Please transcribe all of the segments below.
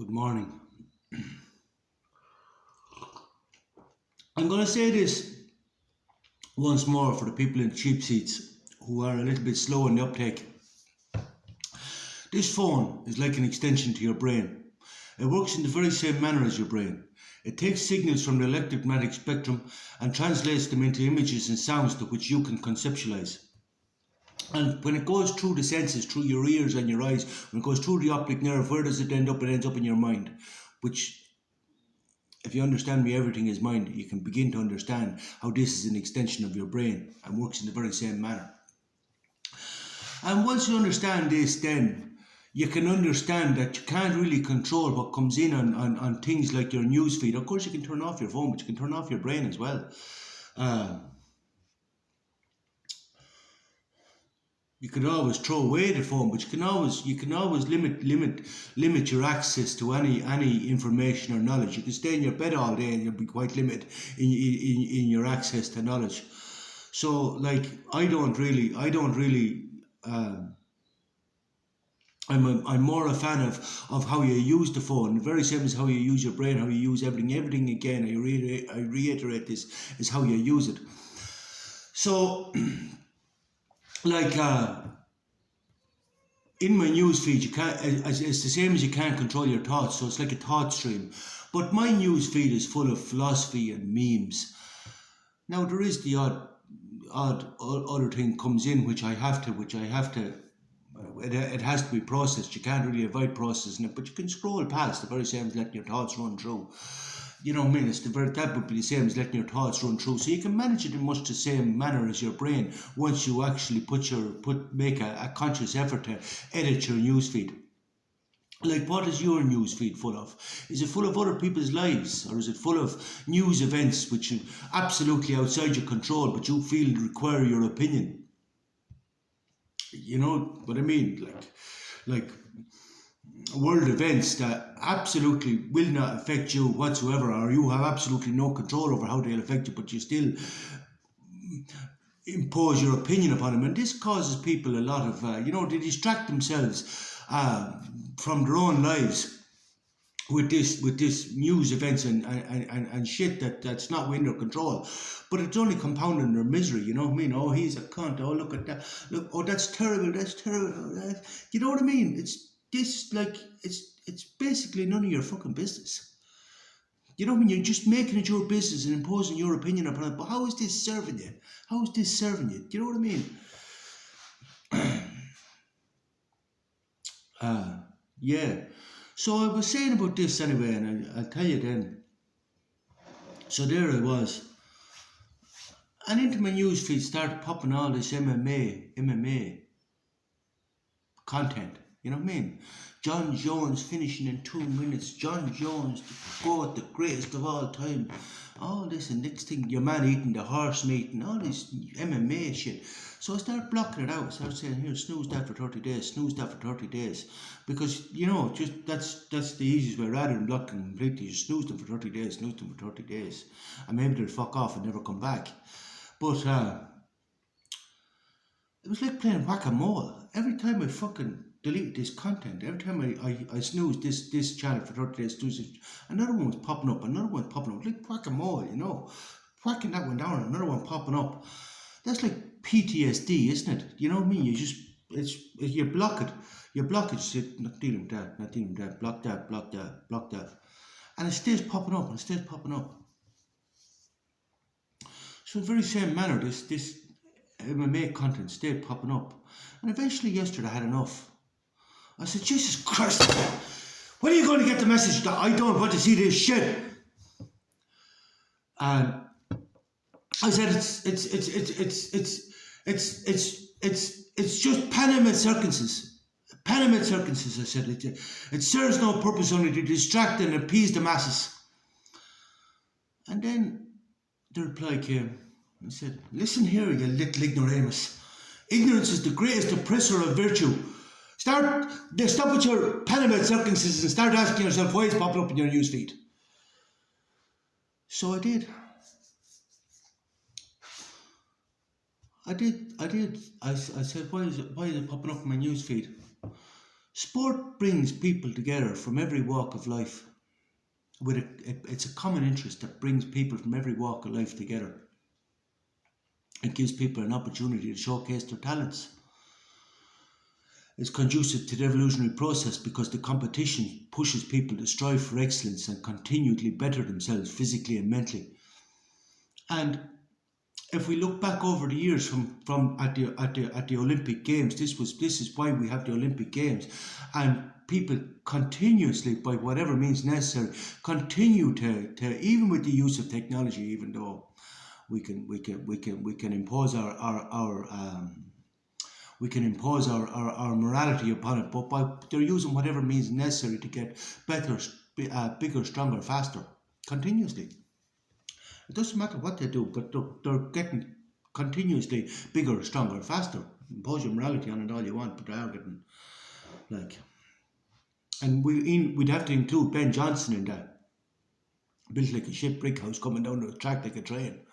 Good morning. I'm going to say this once more for the people in cheap seats who are a little bit slow in the uptake. This phone is like an extension to your brain. It works in the very same manner as your brain. It takes signals from the electromagnetic spectrum and translates them into images and sounds to which you can conceptualize. And when it goes through the senses, through your ears and your eyes, when it goes through the optic nerve, where does it end up? It ends up in your mind, which, if you understand me, everything is mind. You can begin to understand how this is an extension of your brain and works in the very same manner. And once you understand this, then you can understand that you can't really control what comes in on things like your news feed. Of course, you can turn off your phone, but you can turn off your brain as well. You could always throw away the phone, but you can always limit your access to any information or knowledge. You can stay in your bed all day and you'll be quite limited in your access to knowledge. So, like, I don't really. I'm more a fan of how you use the phone. The very same as how you use your brain, how you use everything. Everything, again, I reiterate this, is how you use it. So, like, in my news feed, you can't. It's the same as you can't control your thoughts. So it's like a thought stream. But my news feed is full of philosophy and memes. Now there is the odd other thing comes in which I have to. It has to be processed. You can't really avoid processing it, but you can scroll past. The very same as letting your thoughts run through. You know what I mean? That would be the same as letting your thoughts run through. So you can manage it in much the same manner as your brain once you actually make a conscious effort to edit your newsfeed. Like, what is your newsfeed full of? Is it full of other people's lives, or is it full of news events which are absolutely outside your control, but you feel require your opinion? You know what I mean? Like world events that absolutely will not affect you whatsoever, or you have absolutely no control over how they'll affect you, but you still impose your opinion upon them. And this causes people a lot of, they distract themselves from their own lives with this news events and shit that's not within their control, but it's only compounding their misery. You know what I mean? Oh, he's a cunt. Oh, look at that. Look, oh, that's terrible. That's terrible. Oh, you know what I mean? It's basically none of your fucking business. You know what I mean? You're just making it your business and imposing your opinion upon it. But how is this serving you? How is this serving you? Do you know what I mean? Yeah. So I was saying about this anyway, and I'll tell you then. So there I was. And into my newsfeed started popping all this MMA content. You know what I mean? John Jones finishing in 2 minutes. John Jones, the GOAT, the greatest of all time. All this and next thing, your man eating the horse meat and all this MMA shit. So I started blocking it out. I started saying, here, snooze that for 30 days, snooze that for 30 days. Because, just that's the easiest way. Rather than blocking them completely, you snooze them for 30 days, snooze them for 30 days. And maybe they'll fuck off and never come back. But it was like playing whack-a-mole. Every time I fucking delete this content, every time I snooze this channel for 30 days, another one was popping up, like whack-a-mole, whacking that one down, another one popping up. That's like PTSD, isn't it? You know what I mean? You block it, you say, not dealing with that, block that, and it stays popping up, So in the very same manner, this MMA content stayed popping up. And eventually yesterday I had enough. I said, Jesus Christ, when are you going to get the message that I don't want to see this shit? And I said, it's just Panama circumstances. Panama circumstances, I said. It serves no purpose only to distract and appease the masses. And then the reply came. He said, listen here, you little ignoramus. Ignorance is the greatest oppressor of virtue. Stop with your Panama circumstances and start asking yourself why it's popping up in your newsfeed. So I did. I said, why is it popping up in my newsfeed? Sport brings people together from every walk of life. It's a common interest that brings people from every walk of life together. It gives people an opportunity to showcase their talents. It's conducive to the evolutionary process because the competition pushes people to strive for excellence and continually better themselves physically and mentally. And if we look back over the years from at the Olympic Games, this is why we have the Olympic Games, and people continuously, by whatever means necessary, continue to even with the use of technology, even though we can impose our morality upon it, but they're using whatever means necessary to get better, bigger, stronger, faster, continuously. It doesn't matter what they do, but they're getting continuously bigger, stronger, faster. Impose your morality on it all you want, but they are getting like. And we'd have to include Ben Johnson in that. Built like a ship brick house coming down the track like a train.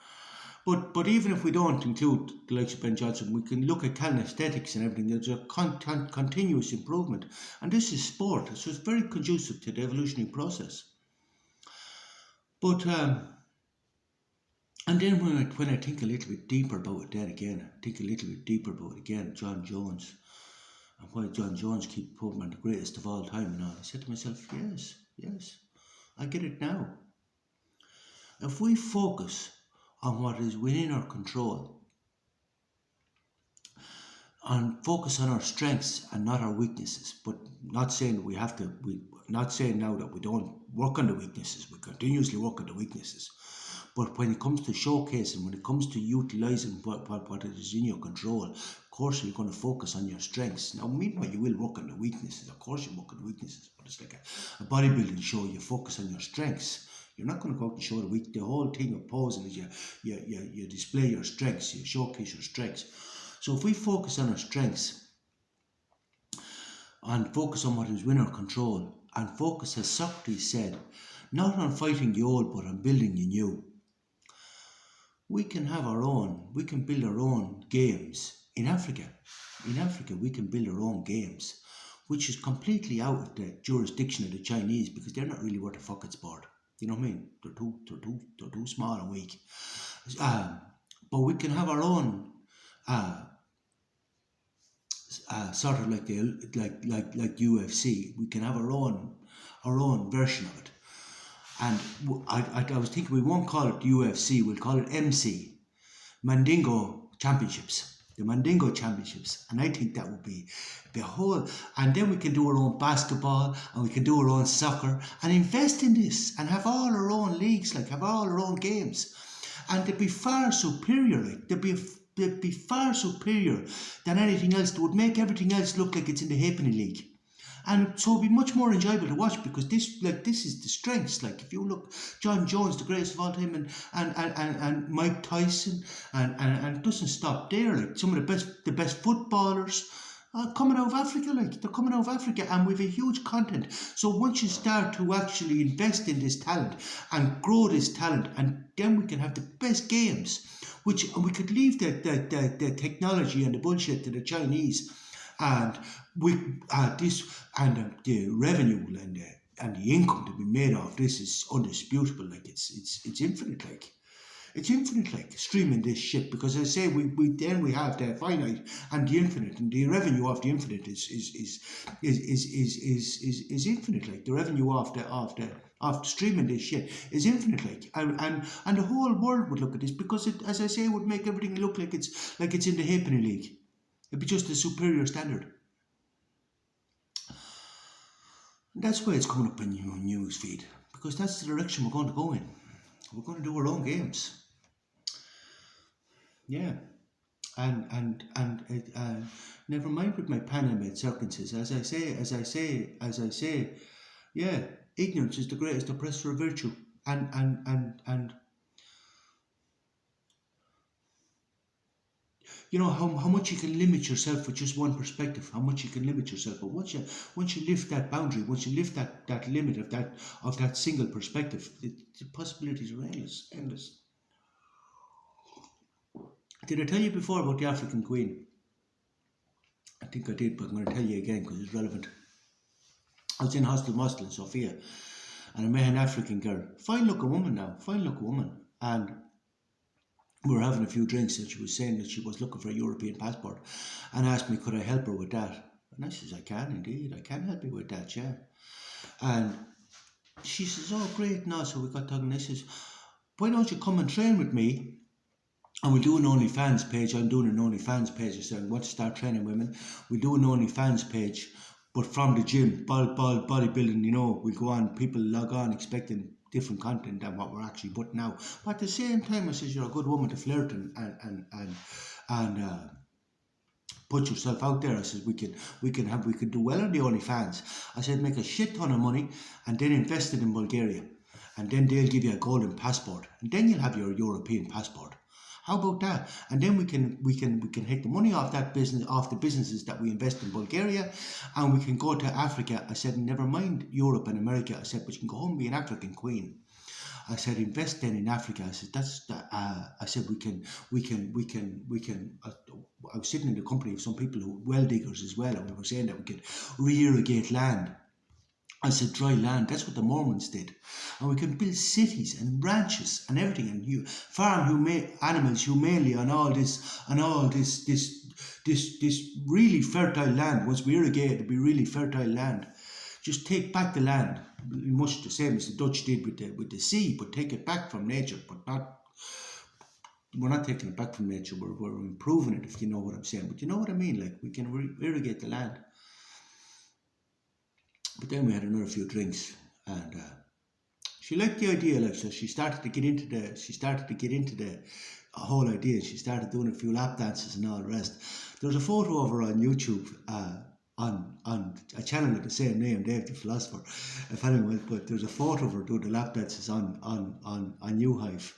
But even if we don't include the likes of Ben Johnson, we can look at calisthenics and everything. There's a continuous improvement. And this is sport, so it's very conducive to the evolutionary process. But and then when I think a little bit deeper about it, John Jones, and why John Jones keep putting on the greatest of all time and all, I said to myself, yes, I get it now. If we focus on what is within our control, and focus on our strengths and not our weaknesses, but not saying that not saying now that we don't work on the weaknesses, we continuously work on the weaknesses. But when it comes to showcasing, when it comes to utilising what is in your control, of course you're going to focus on your strengths. Now, meanwhile, you will work on the weaknesses. Of course you work on the weaknesses, but it's like a bodybuilding show. You focus on your strengths. You're not going to go out and show the whole thing of posing is you display your strengths, you showcase your strengths. So if we focus on our strengths and focus on what is within our control, and focus, as Socrates said, not on fighting the old but on building the new, we can build our own games in Africa. In Africa, we can build our own games, which is completely out of the jurisdiction of the Chinese because they're not really worth a fucking sport. You know what I mean? They're too small and weak. But we can have our own sort of like UFC. We can have our own version of it. And I was thinking we won't call it UFC, we'll call it MC, Mandingo Championships, the Mandingo Championships. And I think that would be the whole, and then we can do our own basketball and we can do our own soccer and invest in this and have all our own leagues, like have all our own games. And they'd be far superior, they'd be far superior than anything else. They would make everything else look like it's in the Halfpenny League. And so it'll be much more enjoyable to watch because this is the strengths. Like if you look, John Jones, the greatest of all time, and Mike Tyson, and it doesn't stop there. Like some of the best footballers are coming out of Africa. Like they're coming out of Africa, and we've a huge content. So once you start to actually invest in this talent and grow this talent, and then we can have the best games, which we could leave the technology and the bullshit to the Chinese. And the revenue and the income to be made off this is undisputable. Like it's infinite. Like it's infinite. Like streaming this shit because as I say we have the finite and the infinite, and the revenue of the infinite is infinite. Like the revenue of streaming this shit is infinite. Like and the whole world would look at this because it, as I say, would make everything look like it's in the Halfpenny League. It'd be just a superior standard. And that's why it's coming up in your news feed, because that's the direction we're going to go in. We're going to do our own games. Yeah. And never mind with my Panamid circumstances. As I say, yeah, ignorance is the greatest oppressor of virtue. And you know how much you can limit yourself with just one perspective, how much you can limit yourself. But once you lift that boundary, once you lift that limit of that single perspective, the possibilities are endless. Did I tell you before about the African Queen? I think I did, but I'm going to tell you again because it's relevant. I was in hostel in Sofia, and I met an African girl, fine looking woman now, fine looking woman, and we were having a few drinks, and she was saying that she was looking for a European passport, and asked me could I help her with that. And I says, I can indeed, I can help you with that, yeah. And she says, oh great, no. So we got talking, and I says, why don't you come and train with me? And we'll do an OnlyFans page. I'm doing an OnlyFans page. I said, I want to start training women. We'll do an OnlyFans page, but from the gym, bodybuilding, you know, we'll go on, people log on expecting different content than what we're actually putting out. But at the same time, I says, you're a good woman to flirt and put yourself out there. I said, we could do well on the OnlyFans. I said, make a shit ton of money and then invest it in Bulgaria. And then they'll give you a golden passport. And then you'll have your European passport. How about that? And then we can take the money off that business, off the businesses that we invest in Bulgaria, and we can go to Africa. I said, never mind Europe and America. I said, but you can go home and be an African queen. I said, invest then in Africa. I said, I said, we can. I was sitting in the company of some people who well diggers as well, and we were saying that we could re-irrigate land. I said, dry land, that's what the Mormons did. And we can build cities and ranches and everything, and farm animals humanely on all this really fertile land. Once we irrigate, it'll be really fertile land. Just take back the land, much the same as the Dutch did with the sea, but take it back from nature, but we're not taking it back from nature, we're improving it, if you know what I'm saying. But you know what I mean, like we can irrigate the land. But then we had another few drinks, and she liked the idea, like, so she started to get into the whole idea. She started doing a few lap dances and all the rest. There's a photo of her on YouTube, on a channel with the same name, Dave the Philosopher. If anyone, but there's a photo of her doing the lap dances on New Hive.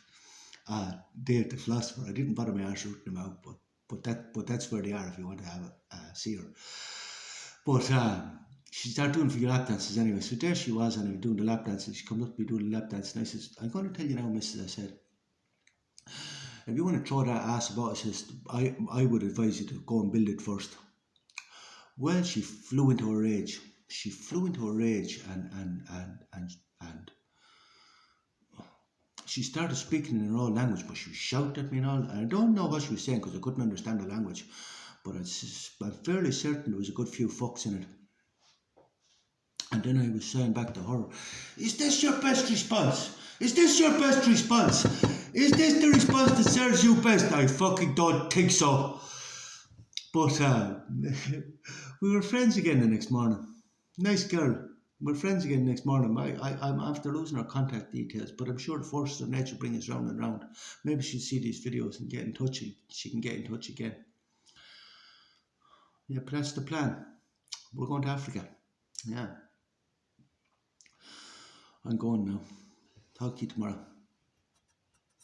Dave the Philosopher. I didn't bother my arse rooting them out, but that's where they are if you want to have see her. But she started doing a few lap dances anyway. So there she was anyway, doing the lap dances. She comes up to me doing the lap dance, and I says, I'm going to tell you now, missus, I said, if you want to throw that ass about, I says, I would advise you to go and build it first. Well, she flew into her rage. And she started speaking in her own language, but she shouted at me and all. And I don't know what she was saying because I couldn't understand the language. But I'm fairly certain there was a good few fucks in it. And then I was saying back to her, is this your best response? Is this your best response? Is this the response that serves you best? I fucking don't think so. But we were friends again the next morning. Nice girl. We're friends again the next morning. I'm after losing her contact details, but I'm sure the forces of nature bring us round and round. Maybe she'll see these videos and get in touch. She can get in touch again. Yeah, but that's the plan. We're going to Africa. Yeah. I'm going now. Talk to you tomorrow.